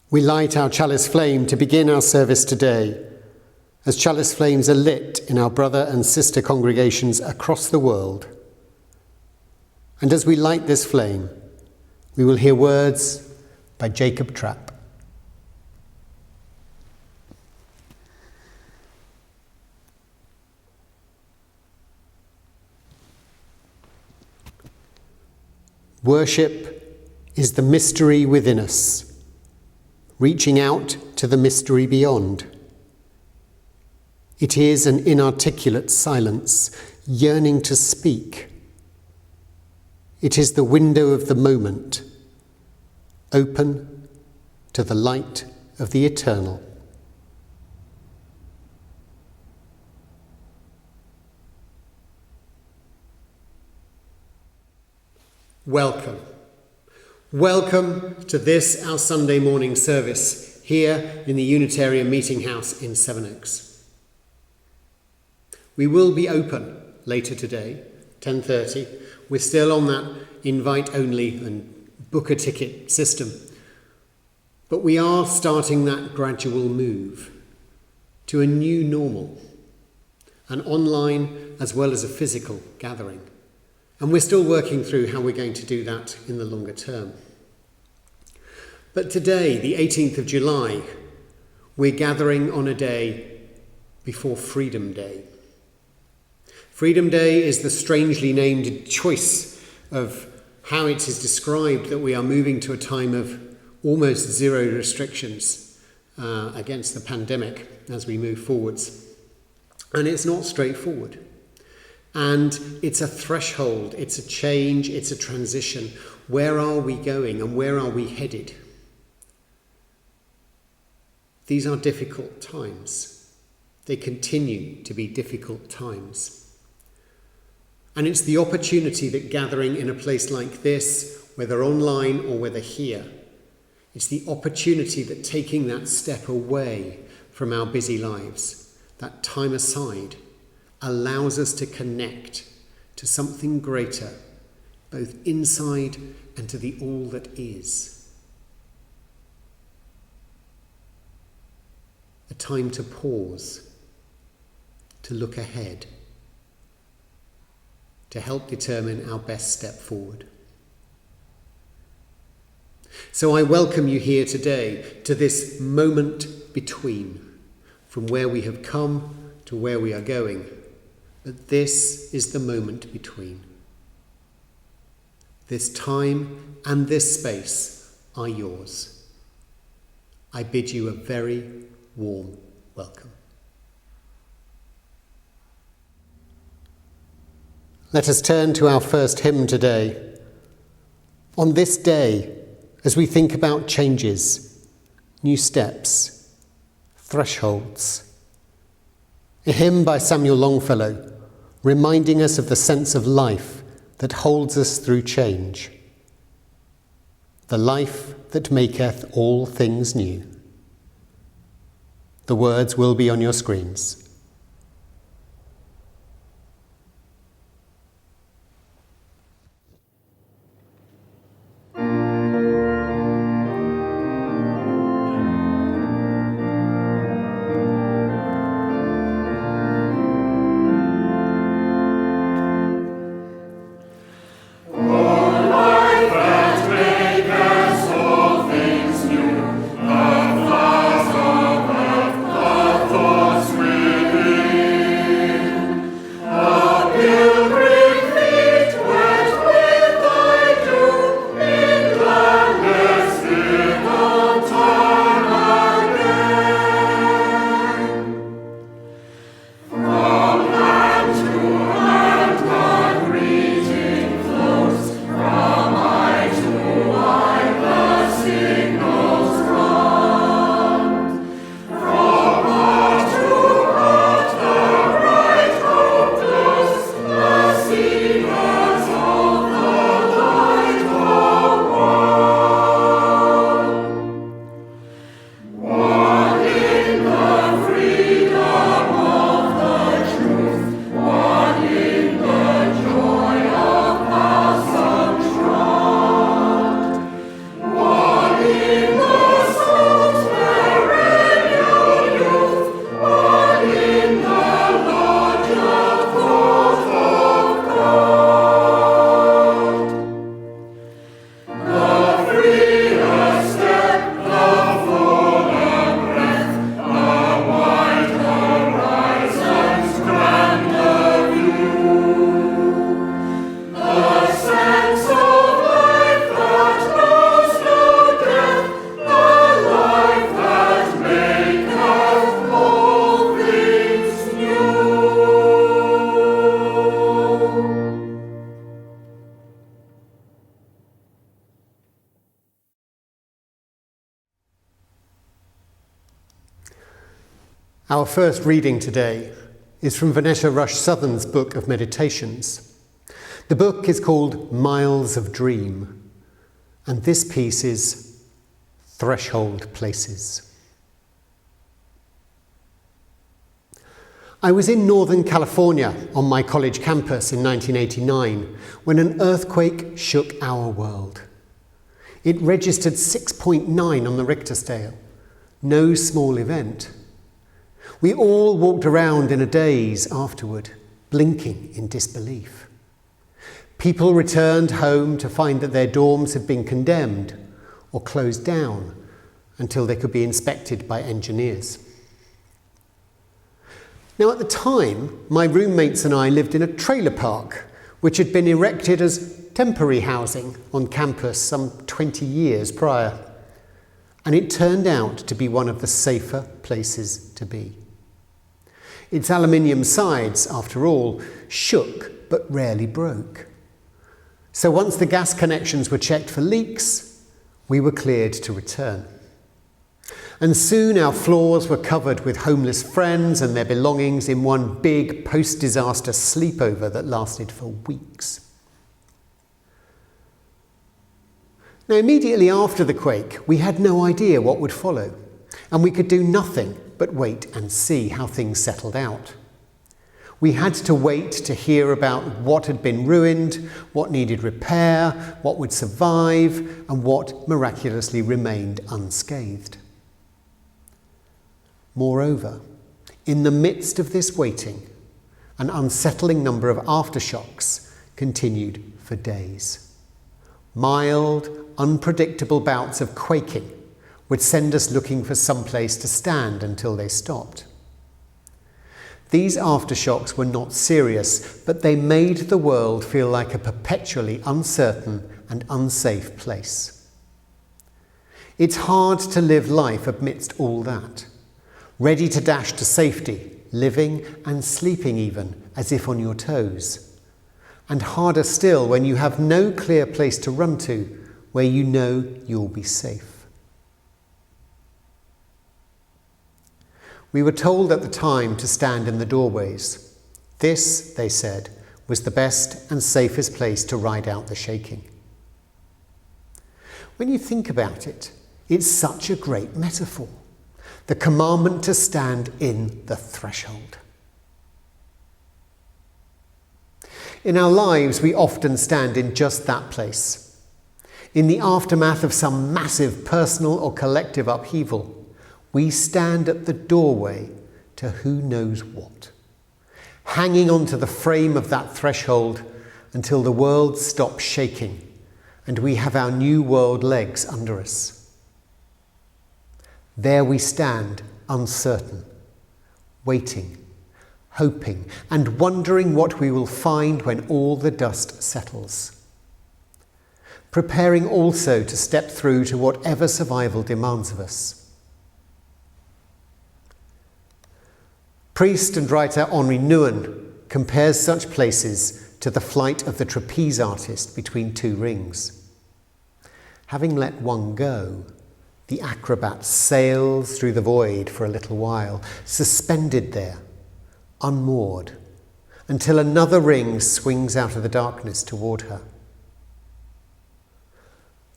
We light our chalice flame to begin our service today, as chalice flames are lit in our brother and sister congregations across the world. And as we light this flame, we will hear words by Jacob Trapp. Worship is the mystery within us, reaching out to the mystery beyond. It is an inarticulate silence, yearning to speak. It is the window of the moment, open to the light of the eternal. Welcome. Welcome to this, our Sunday morning service, here in the Unitarian Meeting House in Sevenoaks. We will be open later today, 10:30. We're still on that invite-only and book a ticket system. But we are starting that gradual move to a new normal, an online as well as a physical gathering. And we're still working through how we're going to do that in the longer term. But today, the 18th of July, we're gathering on a day before Freedom Day. Freedom Day is the strangely named choice of how it is described that we are moving to a time of almost zero restrictions against the pandemic as we move forwards. And it's not straightforward. And it's a threshold, it's a change, it's a transition. Where are we going and where are we headed? These are difficult times. They continue to be difficult times. And it's the opportunity that gathering in a place like this, whether online or whether here, it's the opportunity that taking that step away from our busy lives, that time aside, allows us to connect to something greater, both inside and to the all that is. A time to pause, to look ahead, to help determine our best step forward. So I welcome you here today to this moment between, from where we have come to where we are going. But this is the moment between. This time and this space are yours. I bid you a very warm welcome. Let us turn to our first hymn today. On this day, as we think about changes, new steps, thresholds. A hymn by Samuel Longfellow, reminding us of the sense of life that holds us through change. The life that maketh all things new. The words will be on your screens. Sweet Our first reading today is from Vanessa Rush Southern's book of meditations. The book is called Miles of Dream, and this piece is Threshold Places. I was in Northern California on my college campus in 1989 when an earthquake shook our world. It registered 6.9 on the Richter scale, no small event. We all walked around in a daze afterward, blinking in disbelief. People returned home to find that their dorms had been condemned or closed down until they could be inspected by engineers. Now, at the time, my roommates and I lived in a trailer park, which had been erected as temporary housing on campus some 20 years prior. And it turned out to be one of the safer places to be. Its aluminium sides, after all, shook but rarely broke. So once the gas connections were checked for leaks, we were cleared to return. And soon our floors were covered with homeless friends and their belongings in one big post-disaster sleepover that lasted for weeks. Now, immediately after the quake, we had no idea what would follow, and we could do nothing but wait and see how things settled out. We had to wait to hear about what had been ruined, what needed repair, what would survive, and what miraculously remained unscathed. Moreover, in the midst of this waiting, an unsettling number of aftershocks continued for days. Mild, unpredictable bouts of quaking would send us looking for some place to stand until they stopped. These aftershocks were not serious, but they made the world feel like a perpetually uncertain and unsafe place. It's hard to live life amidst all that, ready to dash to safety, living and sleeping even, as if on your toes. And harder still when you have no clear place to run to, where you know you'll be safe. We were told at the time to stand in the doorways. This, they said, was the best and safest place to ride out the shaking. When you think about it, it's such a great metaphor. The commandment to stand in the threshold. In our lives, we often stand in just that place. In the aftermath of some massive personal or collective upheaval, we stand at the doorway to who knows what, hanging onto the frame of that threshold until the world stops shaking and we have our new world legs under us. There we stand, uncertain, waiting, hoping, and wondering what we will find when all the dust settles. Preparing also to step through to whatever survival demands of us. Priest and writer Henri Nouwen compares such places to the flight of the trapeze artist between two rings. Having let one go, the acrobat sails through the void for a little while, suspended there, unmoored, until another ring swings out of the darkness toward her.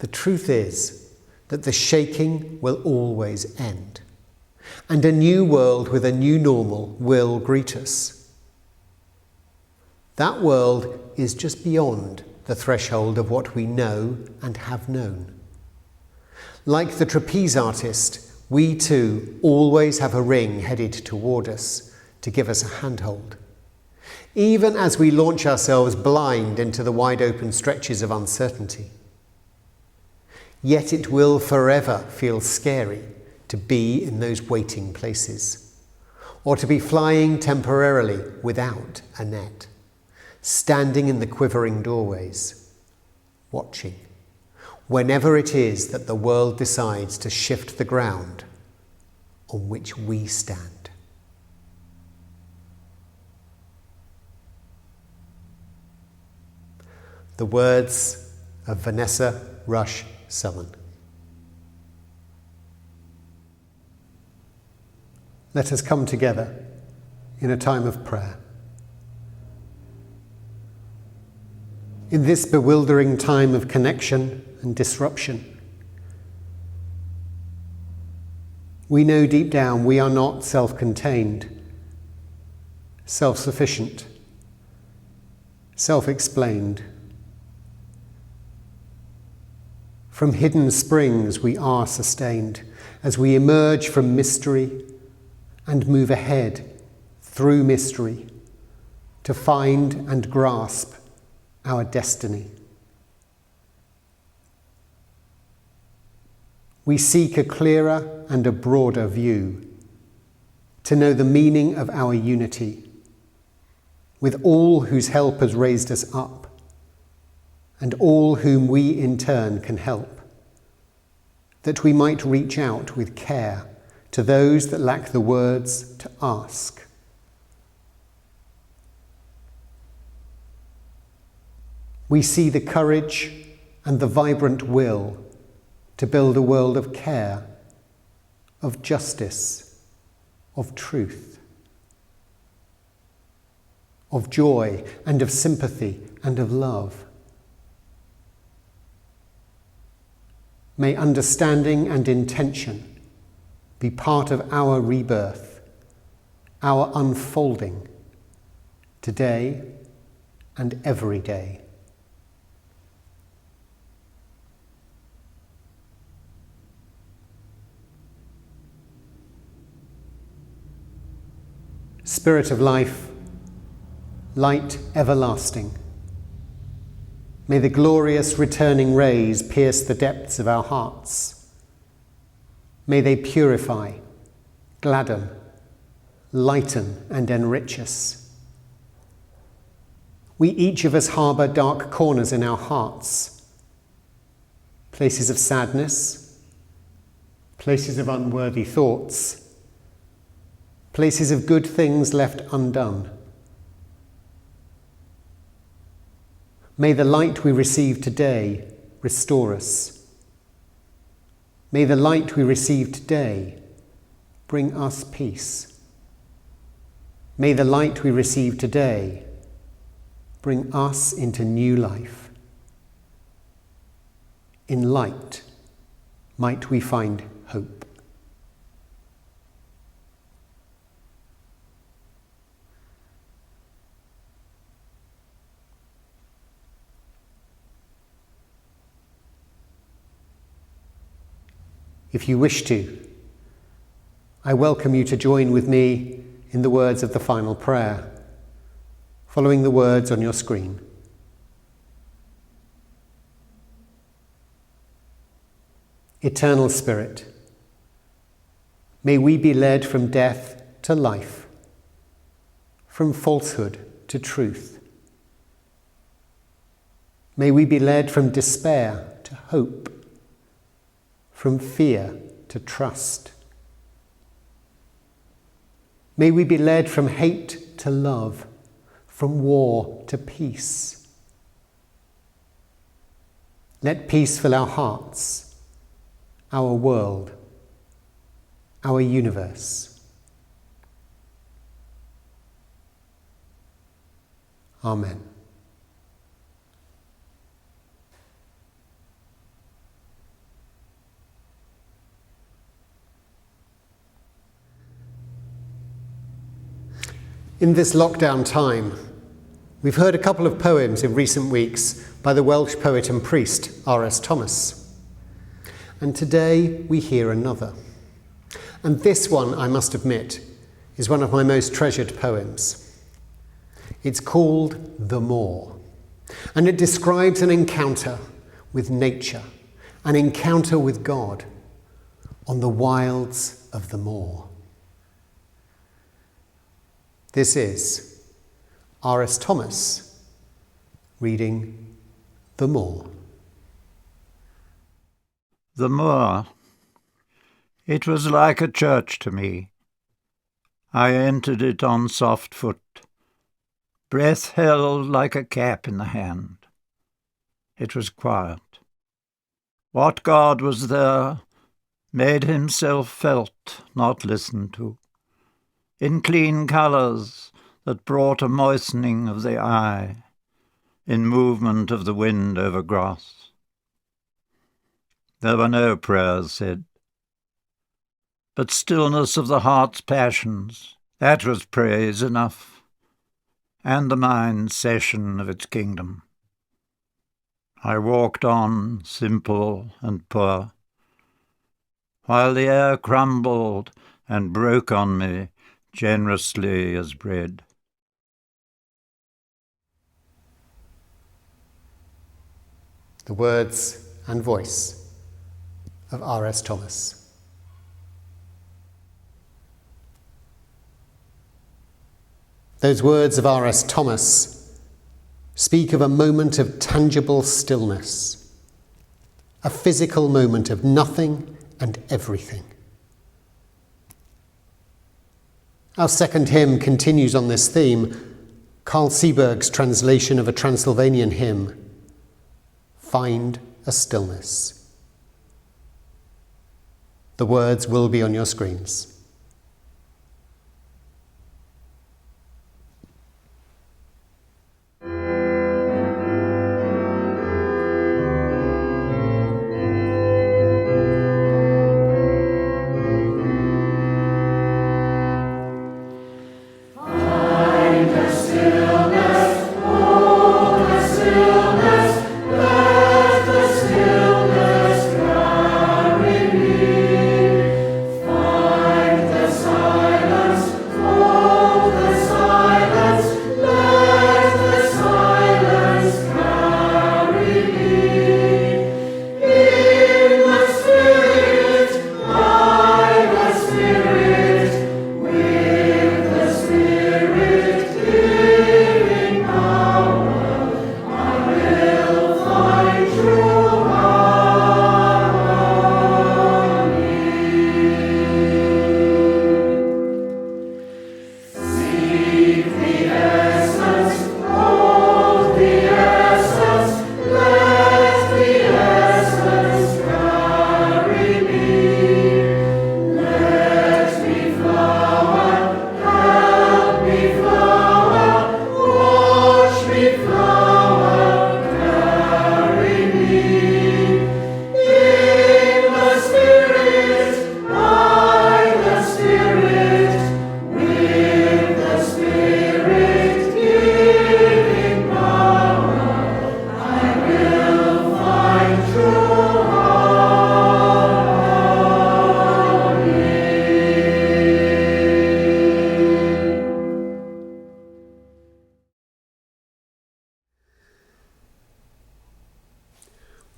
The truth is that the shaking will always end, and a new world with a new normal will greet us. That world is just beyond the threshold of what we know and have known. Like the trapeze artist, we too always have a ring headed toward us to give us a handhold, even as we launch ourselves blind into the wide open stretches of uncertainty. Yet it will forever feel scary to be in those waiting places, or to be flying temporarily without a net, standing in the quivering doorways, watching, whenever it is that the world decides to shift the ground on which we stand. The words of Vanessa Rush Southern. let us come together in a time of prayer. In this bewildering time of connection and disruption, we know deep down we are not self-contained, self-sufficient, self-explained. From hidden springs we are sustained as we emerge from mystery and move ahead through mystery to find and grasp our destiny. We seek a clearer and a broader view to know the meaning of our unity with all whose help has raised us up and all whom we in turn can help, that we might reach out with care to those that lack the words to ask. We see the courage and the vibrant will to build a world of care, of justice, of truth, of joy and of sympathy and of love. May understanding and intention be part of our rebirth, our unfolding, today and every day. Spirit of life, light everlasting, may the glorious returning rays pierce the depths of our hearts. May they purify, gladden, lighten and enrich us. We each of us harbour dark corners in our hearts, places of sadness, places of unworthy thoughts, places of good things left undone. May the light we receive today restore us. May the light we receive today bring us peace. May the light we receive today bring us into new life. In light might we find hope. If you wish to, I welcome you to join with me in the words of the final prayer, following the words on your screen. Eternal Spirit, may we be led from death to life, from falsehood to truth. May we be led from despair to hope, from fear to trust. May we be led from hate to love, from war to peace. Let peace fill our hearts, our world, our universe. Amen. In this lockdown time, we've heard a couple of poems in recent weeks by the Welsh poet and priest R.S. Thomas. And today we hear another. And this one, I must admit, is one of my most treasured poems. It's called The Moor, and it describes an encounter with nature, an encounter with God on the wilds of the moor. This is R.S. Thomas reading The Moor. The Moor. It was like a church to me. I entered it on soft foot, breath held like a cap in the hand. It was quiet. What God was there made himself felt, not listened to. in clean colours that brought a moistening of the eye, in movement of the wind over grass. There were no prayers said, but stillness of the heart's passions, that was praise enough, and the mind's session of its kingdom. I walked on, simple and poor, while the air crumbled and broke on me generously as bread. The words and voice of R.S. Thomas. Those words of R.S. Thomas speak of a moment of tangible stillness, a physical moment of nothing and everything. Our second hymn continues on this theme, Carl Sieberg's translation of a Transylvanian hymn, Find a Stillness. The words will be on your screens.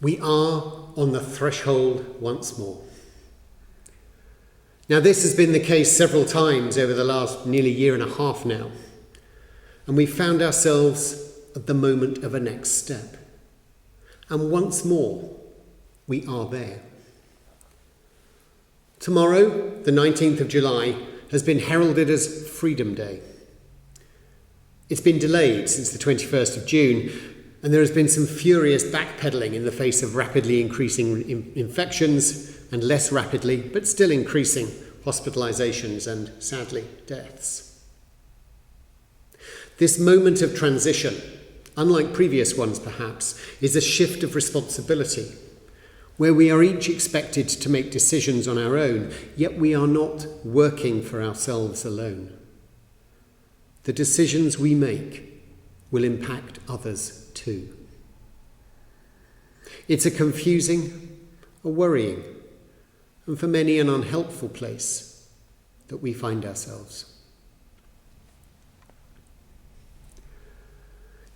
We are on the threshold once more. Now, this has been the case several times over the last nearly year and a half now, and we found ourselves at the moment of a next step. And once more, we are there. Tomorrow, the 19th of July, has been heralded as Freedom Day. It's been delayed since the 21st of June, and there has been some furious backpedalling in the face of rapidly increasing infections and less rapidly, but still increasing, hospitalizations and, sadly, deaths. This moment of transition, unlike previous ones perhaps, is a shift of responsibility, where we are each expected to make decisions on our own, yet we are not working for ourselves alone. The decisions we make will impact others too. It's a confusing, a worrying, and for many an unhelpful place that we find ourselves.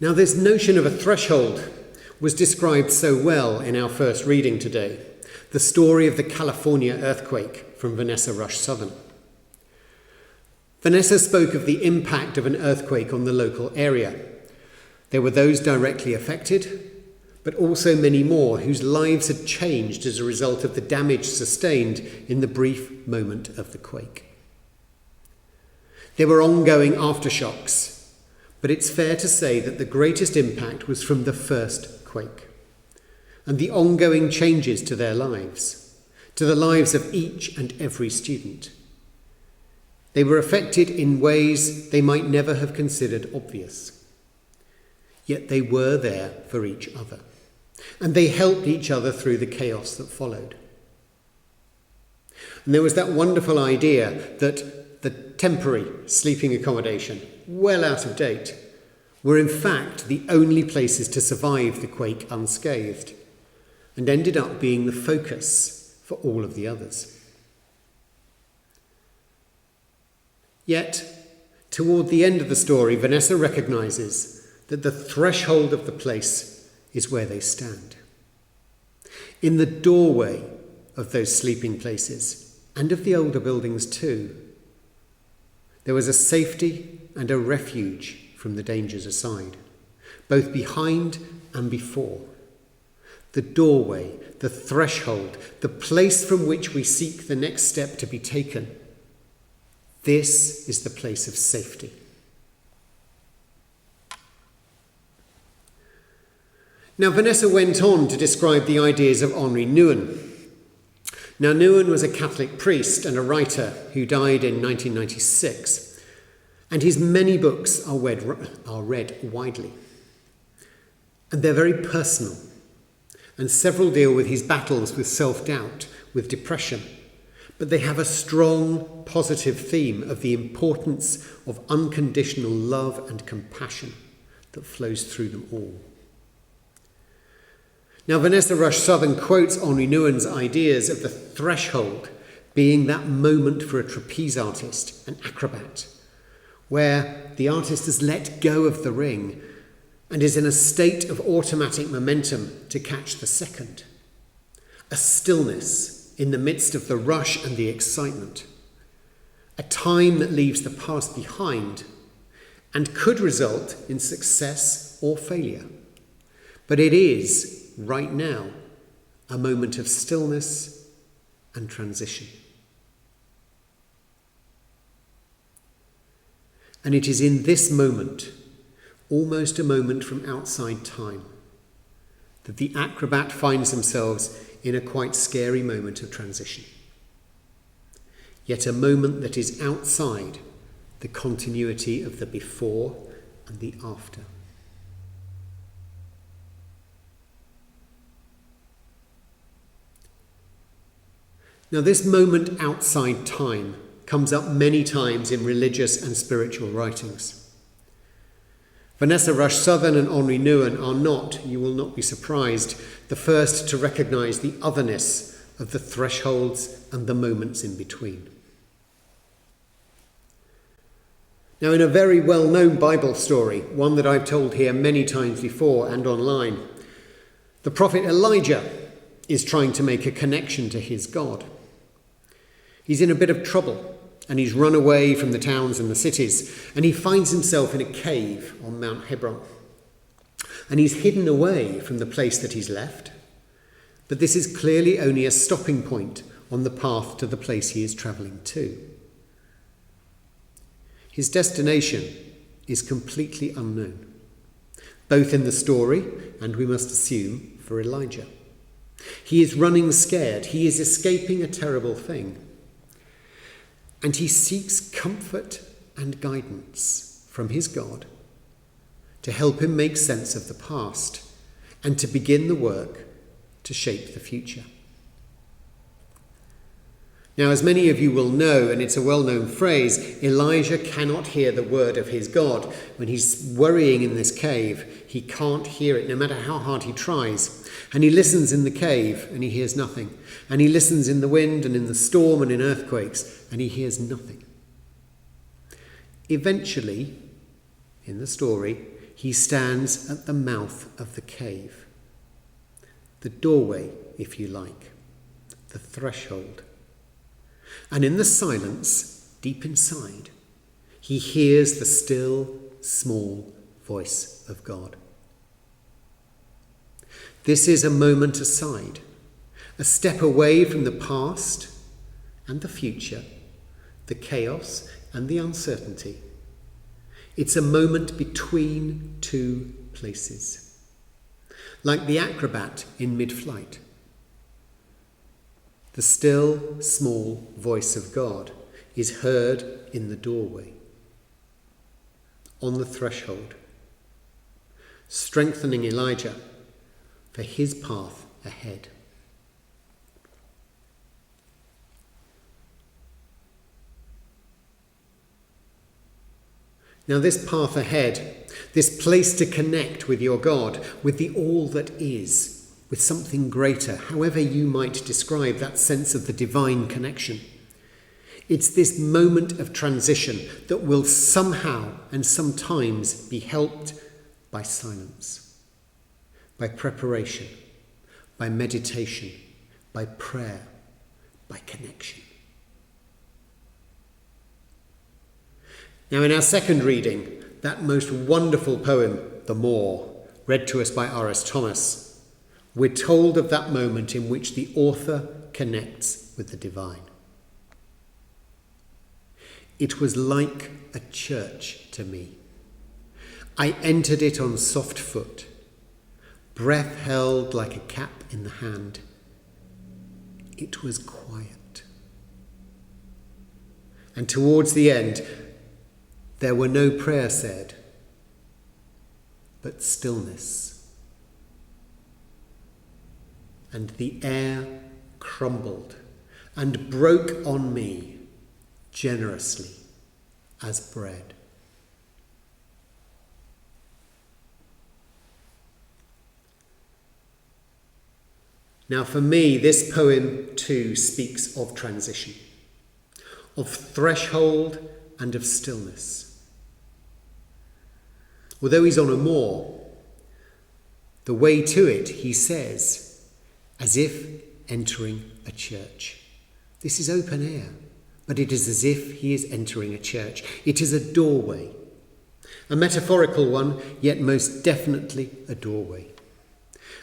Now, this notion of a threshold was described so well in our first reading today, the story of the California earthquake from Vanessa Rush Southern. Vanessa spoke of the impact of an earthquake on the local area. There were those directly affected, but also many more whose lives had changed as a result of the damage sustained in the brief moment of the quake. There were ongoing aftershocks, but it's fair to say that the greatest impact was from the first quake and the ongoing changes to their lives, to the lives of each and every student. They were affected in ways they might never have considered obvious. Yet they were there for each other, and they helped each other through the chaos that followed. And there was that wonderful idea that the temporary sleeping accommodation, well out of date, were in fact the only places to survive the quake unscathed, and ended up being the focus for all of the others. Yet, toward the end of the story, Vanessa recognises that the threshold of the place is where they stand. In the doorway of those sleeping places, and of the older buildings too, there was a safety and a refuge from the dangers aside, both behind and before. The doorway, the threshold, the place from which we seek the next step to be taken. This is the place of safety. Now, Vanessa went on to describe the ideas of Henri Nouwen. Now, Nouwen was a Catholic priest and a writer who died in 1996, and his many books are read widely. And they're very personal, and several deal with his battles with self-doubt, with depression, but they have a strong, positive theme of the importance of unconditional love and compassion that flows through them all. Now, Vanessa Rush Southern quotes Henri Nouwen's ideas of the threshold being that moment for a trapeze artist, an acrobat, where the artist has let go of the ring and is in a state of automatic momentum to catch the second. A stillness in the midst of the rush and the excitement. A time that leaves the past behind and could result in success or failure. But it is, right now, a moment of stillness and transition. And it is in this moment, almost a moment from outside time, that the acrobat finds themselves in a quite scary moment of transition. Yet a moment that is outside the continuity of the before and the after. Now, this moment outside time comes up many times in religious and spiritual writings. Vanessa Rush Southern and Henri Nouwen are not, you will not be surprised, the first to recognise the otherness of the thresholds and the moments in between. Now, in a very well-known Bible story, one that I've told here many times before and online, the prophet Elijah is trying to make a connection to his God. He's in a bit of trouble, and he's run away from the towns and the cities, and he finds himself in a cave on Mount Hebron. And he's hidden away from the place that he's left, but this is clearly only a stopping point on the path to the place he is travelling to. His destination is completely unknown, both in the story and, we must assume, for Elijah. He is running scared. He is escaping a terrible thing. And he seeks comfort and guidance from his God to help him make sense of the past and to begin the work to shape the future. Now, as many of you will know, and it's a well-known phrase, Elijah cannot hear the word of his God. When he's worrying in this cave, he can't hear it, no matter how hard he tries. And he listens in the cave, and he hears nothing. And he listens in the wind and in the storm and in earthquakes, and he hears nothing. Eventually, in the story, he stands at the mouth of the cave. The doorway, if you like, the threshold. And in the silence, deep inside, he hears the still, small voice of God. This is a moment aside, a step away from the past and the future, the chaos and the uncertainty. It's a moment between two places, like the acrobat in mid-flight. The still, small voice of God is heard in the doorway, on the threshold, strengthening Elijah for his path ahead. Now, this path ahead, this place to connect with your God, with the all that is, with something greater, however you might describe that sense of the divine connection. It's this moment of transition that will somehow and sometimes be helped by silence, by preparation, by meditation, by prayer, by connection. Now, in our second reading, that most wonderful poem, The Moor, read to us by R.S. Thomas, we're told of that moment in which the author connects with the divine. It was like a church to me. I entered it on soft foot, breath held like a cap in the hand. It was quiet. And towards the end, there were no prayer said, but stillness. And the air crumbled and broke on me generously as bread. Now, for me, this poem too speaks of transition, of threshold and of stillness. Although he's on a moor, the way to it, he says, as if entering a church. This is open air, but it is as if he is entering a church. It is a doorway, a metaphorical one, yet most definitely a doorway.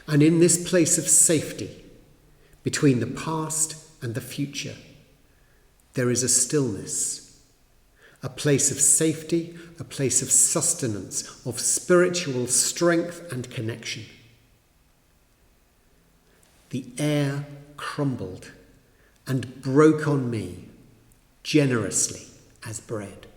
And in this place of safety, between the past and the future, there is a stillness, a place of safety, a place of sustenance, of spiritual strength and connection. The air crumbled and broke on me generously as bread.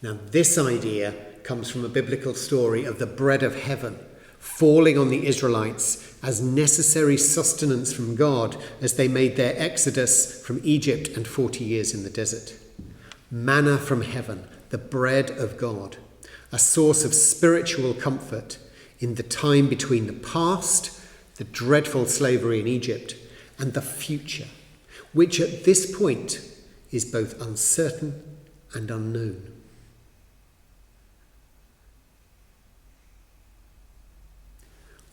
Now, this idea comes from a biblical story of the bread of heaven falling on the Israelites as necessary sustenance from God as they made their exodus from Egypt and 40 years in the desert. Manna from heaven, the bread of God, a source of spiritual comfort in the time between the past, the dreadful slavery in Egypt, and the future, which at this point is both uncertain and unknown.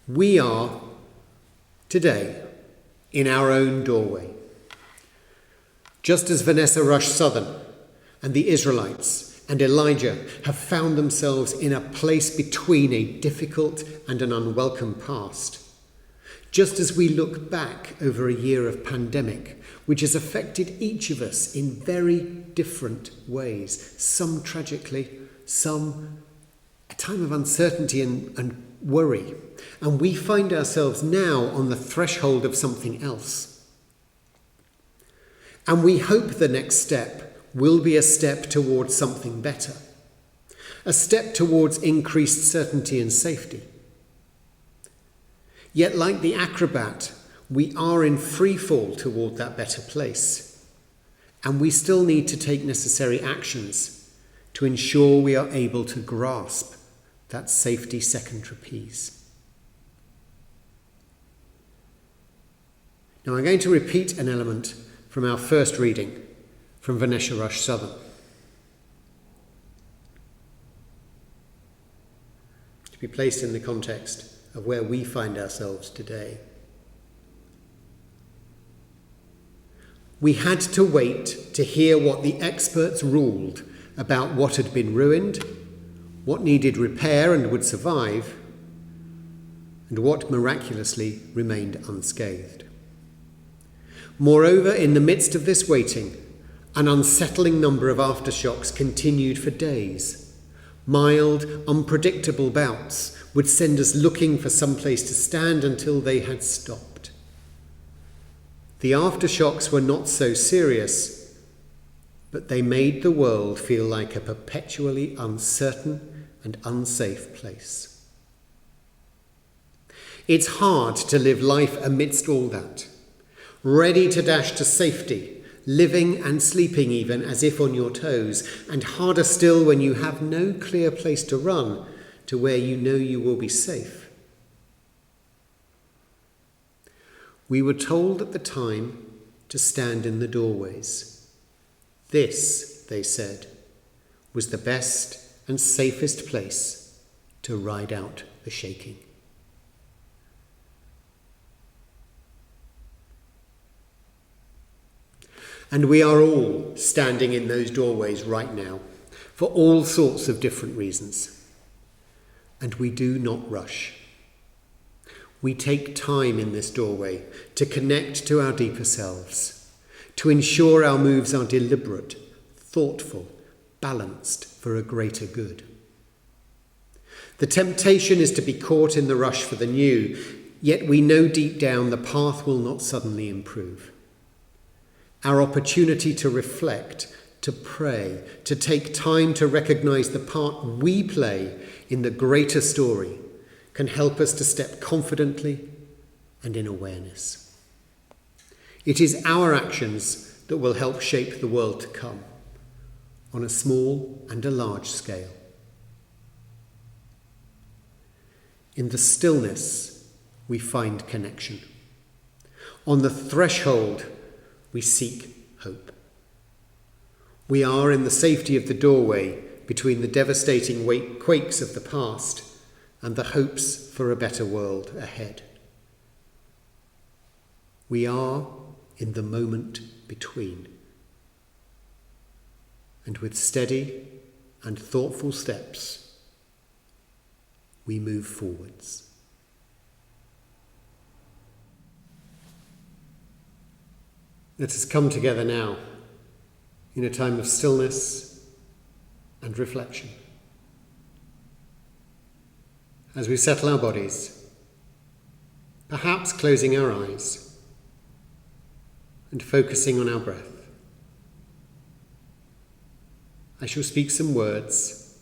We are today in our own doorway. Just as Vanessa Rush Southern and the Israelites and Elijah have found themselves in a place between a difficult and an unwelcome past. Just as we look back over a year of pandemic, which has affected each of us in very different ways, some tragically, some a time of uncertainty and worry. And we find ourselves now on the threshold of something else. And we hope the next step will be a step towards something better, a step towards increased certainty and safety. Yet, like the acrobat, we are in free fall toward that better place. And we still need to take necessary actions to ensure we are able to grasp that safety second trapeze. Now, I'm going to repeat an element from our first reading from Vanessa Rush Southern. To be placed in the context of where we find ourselves today. We had to wait to hear what the experts ruled about what had been ruined, what needed repair and would survive, and what miraculously remained unscathed. Moreover, in the midst of this waiting, an unsettling number of aftershocks continued for days. Mild, unpredictable bouts would send us looking for some place to stand until they had stopped. The aftershocks were not so serious, but they made the world feel like a perpetually uncertain and unsafe place. It's hard to live life amidst all that, ready to dash to safety, living and sleeping even as if on your toes, and harder still when you have no clear place to run to where you know you will be safe. We were told at the time to stand in the doorways. This, they said, was the best and safest place to ride out the shaking. And we are all standing in those doorways right now, for all sorts of different reasons. And we do not rush. We take time in this doorway to connect to our deeper selves, to ensure our moves are deliberate, thoughtful, balanced for a greater good. The temptation is to be caught in the rush for the new, yet we know deep down the path will not suddenly improve. Our opportunity to reflect, to pray, to take time to recognize the part we play in the greater story can help us to step confidently and in awareness. It is our actions that will help shape the world to come, on a small and a large scale. In the stillness, we find connection. On the threshold, we seek hope. We are in the safety of the doorway between the devastating quakes of the past and the hopes for a better world ahead. We are in the moment between. And with steady and thoughtful steps, we move forwards. Let us come together now in a time of stillness and reflection. As we settle our bodies, perhaps closing our eyes and focusing on our breath. I shall speak some words,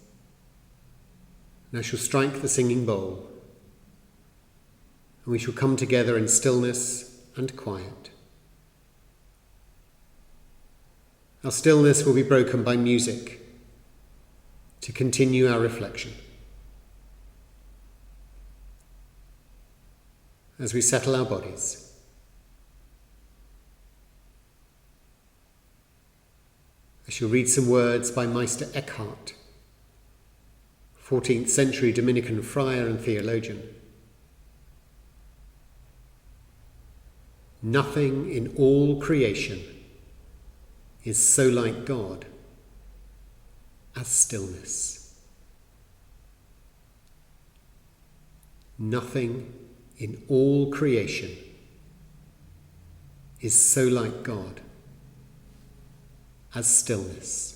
and I shall strike the singing bowl, and we shall come together in stillness and quiet. Our stillness will be broken by music to continue our reflection. As we settle our bodies, I shall read some words by Meister Eckhart, 14th century Dominican friar and theologian. Nothing in all creation is so like God as stillness. Nothing in all creation is so like God as stillness.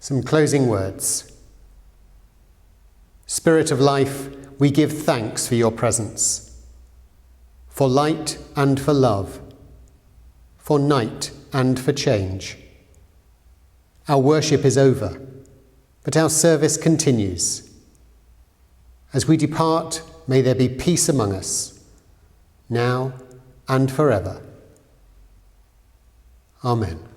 Some closing words. Spirit of life, we give thanks for your presence, for light and for love, for night and for change. Our worship is over, but our service continues. As we depart, may there be peace among us, now and forever. Amen.